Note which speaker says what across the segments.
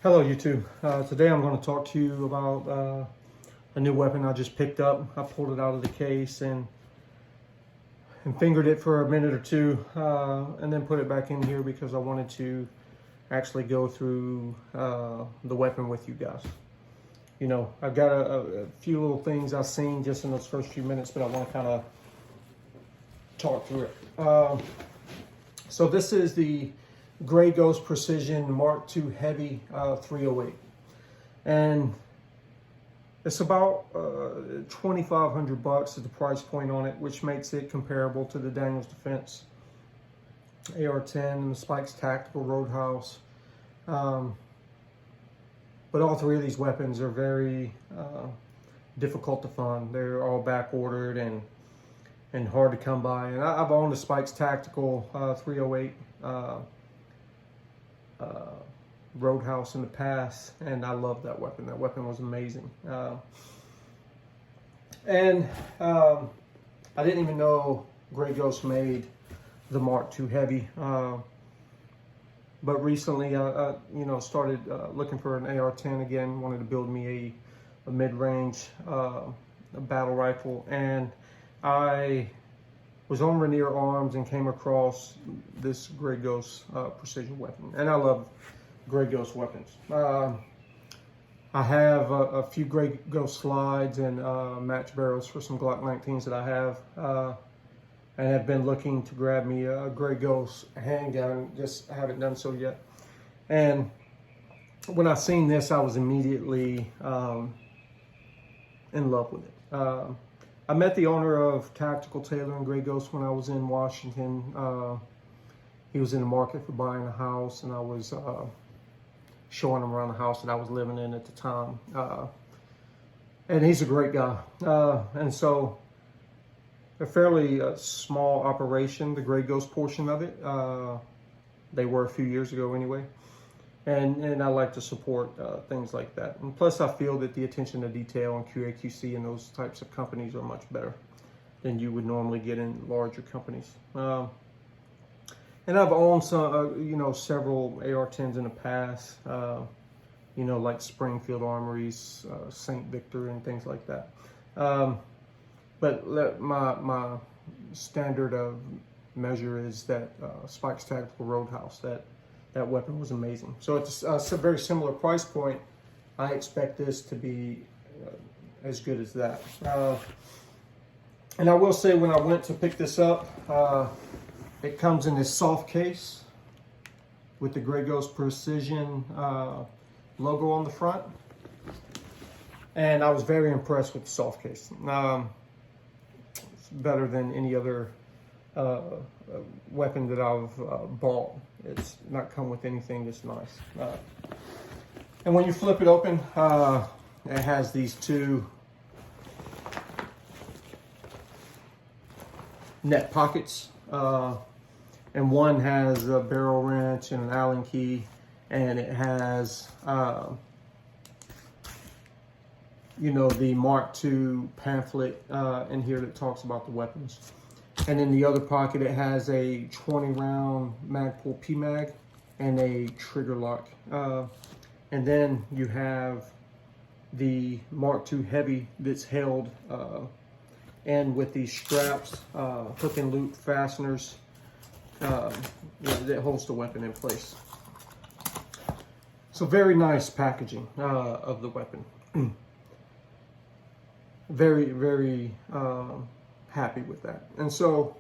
Speaker 1: Hello YouTube. Today I'm going to talk to you about a new weapon I just picked up. I pulled it out of the case and fingered it for a minute or two and then put it back in here because I wanted to actually go through the weapon with you guys. You know, I've got a few little things I've seen just in those first few minutes, but I want to kind of talk through it. So this is the Grey Ghost Precision Mark II Heavy 308, and it's about $2,500 is the price point on it, which makes it comparable to the Daniel's Defense AR10 and the Spikes Tactical Roadhouse. But all three of these weapons are very difficult to find. They're all back ordered and hard to come by. And I've owned the Spikes Tactical 308 Roadhouse in the past, and I love that weapon. That weapon was amazing. I didn't even know Grey Ghost made the Mark II Heavy, but recently I started looking for an AR10 again. Wanted to build me a mid-range battle rifle, and I was on Rainier Arms and came across this Grey Ghost precision weapon, and I love Grey Ghost weapons. I have a few Grey Ghost slides and match barrels for some Glock 19s that I have, and have been looking to grab me a Grey Ghost handgun, just haven't done so yet. And when I seen this, I was immediately in love with it. I met the owner of Tactical Tailor and Grey Ghost when I was in Washington. He was in the market for buying a house, and I was showing him around the house that I was living in at the time. And he's a great guy. And so a fairly small operation, the Grey Ghost portion of it. They were a few years ago anyway. And I like to support things like that. And plus I feel that the attention to detail and QA/QC in those types of companies are much better than you would normally get in larger companies. And I've owned some, several AR-10s in the past, like Springfield Armories, St. Victor and things like that. But my standard of measure is that Spikes Tactical Roadhouse, that weapon was amazing. So it's a very similar price point. I expect this to be as good as that. And I will say, when I went to pick this up, it comes in this soft case with the Grey Ghost Precision logo on the front. And I was very impressed with the soft case. It's better than any other weapon that I've bought. It's not come with anything that's nice. And when you flip it open, it has these two net pockets, and one has a barrel wrench and an Allen key, and it has the Mark II pamphlet in here that talks about the weapons. And in the other pocket, it has a 20-round Magpul PMag and a trigger lock. And then you have the Mark II Heavy that's held and with these straps, hook and loop fasteners that holds the weapon in place. So very nice packaging of the weapon. Very, very happy with that. And so,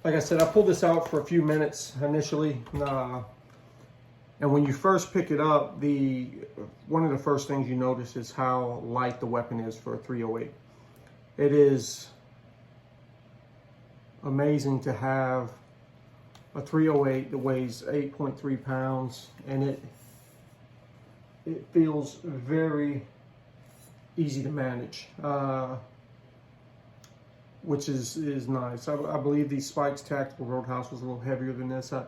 Speaker 1: like I said, I pulled this out for a few minutes initially. And when you first pick it up, one of the first things you notice is how light the weapon is for a 308. It is amazing to have a 308 that weighs 8.3 pounds, and it feels very easy to manage, which is nice. I believe the Spikes Tactical Roadhouse was a little heavier than this. I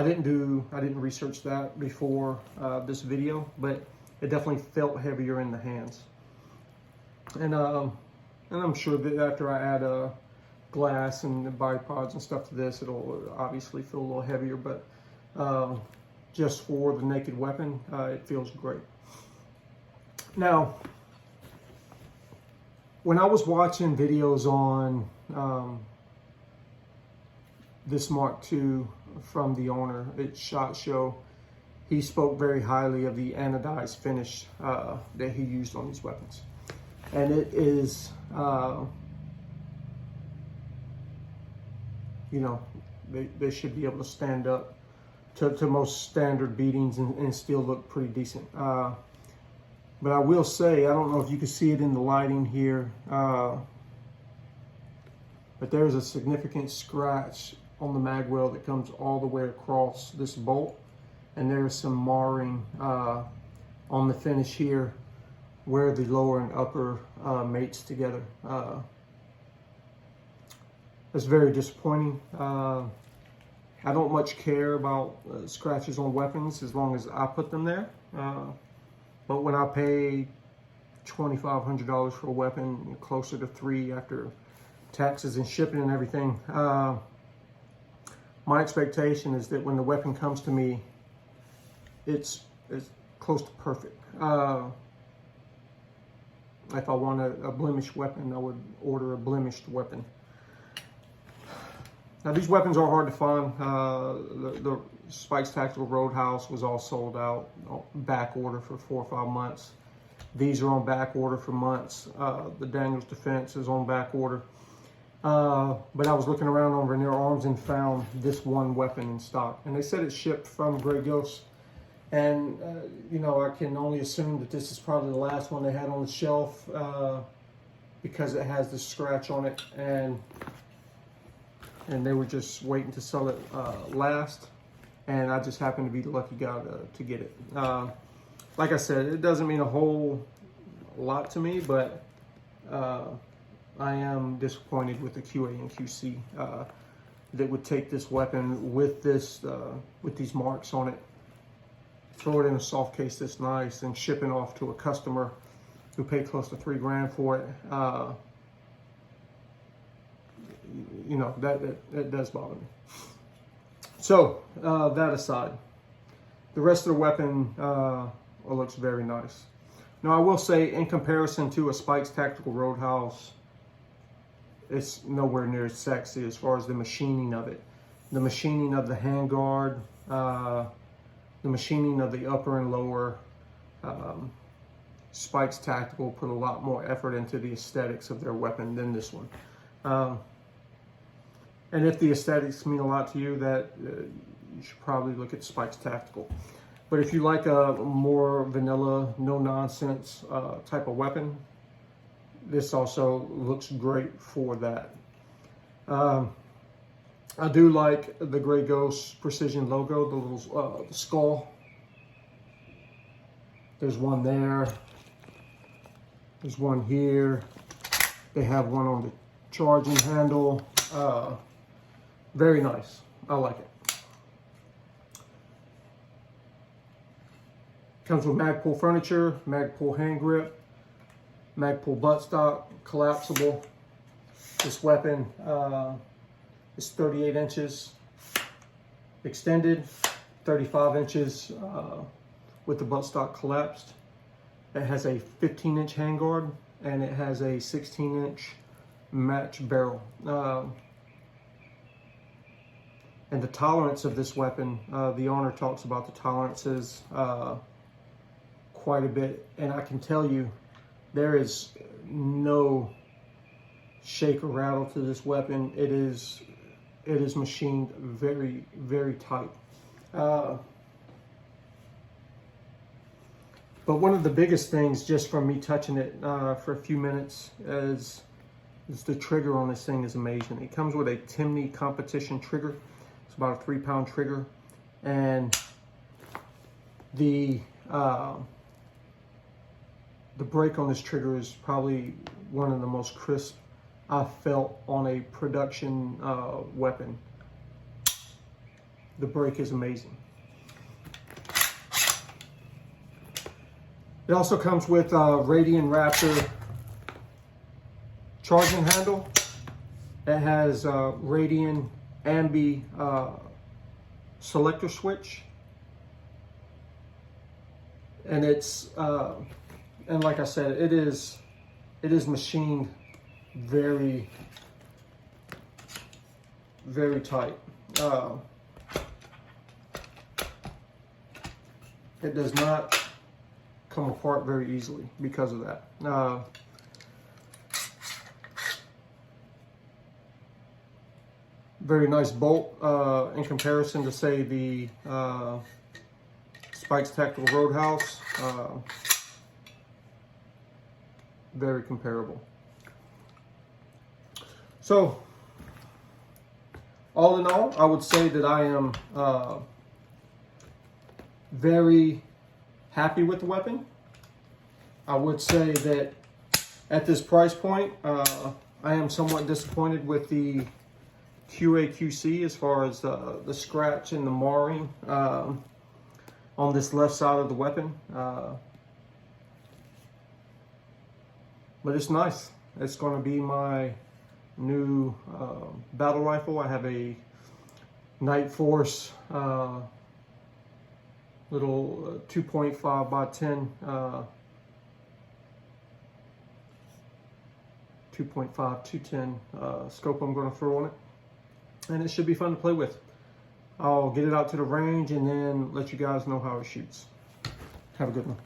Speaker 1: didn't research that before this video, but it definitely felt heavier in the hands. And I'm sure that after I add glass and the bipods and stuff to this, it'll obviously feel a little heavier. But just for the naked weapon, it feels great. Now, when I was watching videos on this Mark II from the owner at SHOT Show, he spoke very highly of the anodized finish that he used on these weapons. And it is, you know, they should be able to stand up to most standard beatings and still look pretty decent. But I will say, I don't know if you can see it in the lighting here, but there's a significant scratch on the mag well that comes all the way across this bolt. And there's some marring on the finish here where the lower and upper mates together. That's very disappointing. I don't much care about scratches on weapons as long as I put them there. But when I pay $2,500 for a weapon, closer to $3,000 after taxes and shipping and everything, my expectation is that when the weapon comes to me, it's close to perfect. If I want a blemished weapon, I would order a blemished weapon. Now, these weapons are hard to find. The Spikes Tactical Roadhouse was all sold out, back order for 4 or 5 months. These are on back order for months. The Daniels Defense is on back order. But I was looking around on Rainier Arms and found this one weapon in stock. And they said it shipped from Grey Ghost. And, you know, I can only assume that this is probably the last one they had on the shelf because it has this scratch on it. And they were just waiting to sell it last. And I just happened to be the lucky guy to get it. Like I said, it doesn't mean a whole lot to me, but I am disappointed with the QA and QC that would take this weapon with these marks on it, throw it in a soft case this nice, and ship it off to a customer who paid close to $3,000 for it. You know, that does bother me. So, that aside, the rest of the weapon looks very nice. Now, I will say, in comparison to a Spikes Tactical Roadhouse, it's nowhere near as sexy as far as the machining of it. The machining of the handguard, the machining of the upper and lower. Spikes Tactical put a lot more effort into the aesthetics of their weapon than this one. And if the aesthetics mean a lot to you, that you should probably look at Spikes Tactical. But if you like a more vanilla, no-nonsense type of weapon, this also looks great for that. I do like the Grey Ghost Precision logo, the little skull. There's one there. There's one here. They have one on the charging handle. Very nice. I like it. Comes with Magpul furniture, Magpul hand grip, Magpul buttstock, collapsible. This weapon is 38 inches extended, 35 inches with the buttstock collapsed. It has a 15-inch handguard and it has a 16-inch match barrel. And the tolerance of this weapon, the owner talks about the tolerances quite a bit, and I can tell you there is no shake or rattle to this weapon. It is machined very, very tight. But one of the biggest things, just from me touching it for a few minutes, is the trigger on this thing is amazing. It comes with a Timney competition trigger. It's about a 3-pound trigger, and the break on this trigger is probably one of the most crisp I've felt on a production weapon. The break is amazing. It also comes with a Radian Raptor charging handle. It has Radian Ambi selector switch. and it's and like I said, it is machined very, very tight. It does not come apart very easily because of that. Very nice bolt in comparison to, say, the Spikes Tactical Roadhouse. Very comparable. So, all in all, I would say that I am very happy with the weapon. I would say that at this price point, I am somewhat disappointed with the QA/QC as far as the scratch and the marring on this left side of the weapon. But it's nice. It's going to be my new battle rifle. I have a Night Force little 2.5 by 10 2.5 210 scope I'm going to throw on it, and it should be fun to play with. I'll get it out to the range and then let you guys know how it shoots. Have a good one.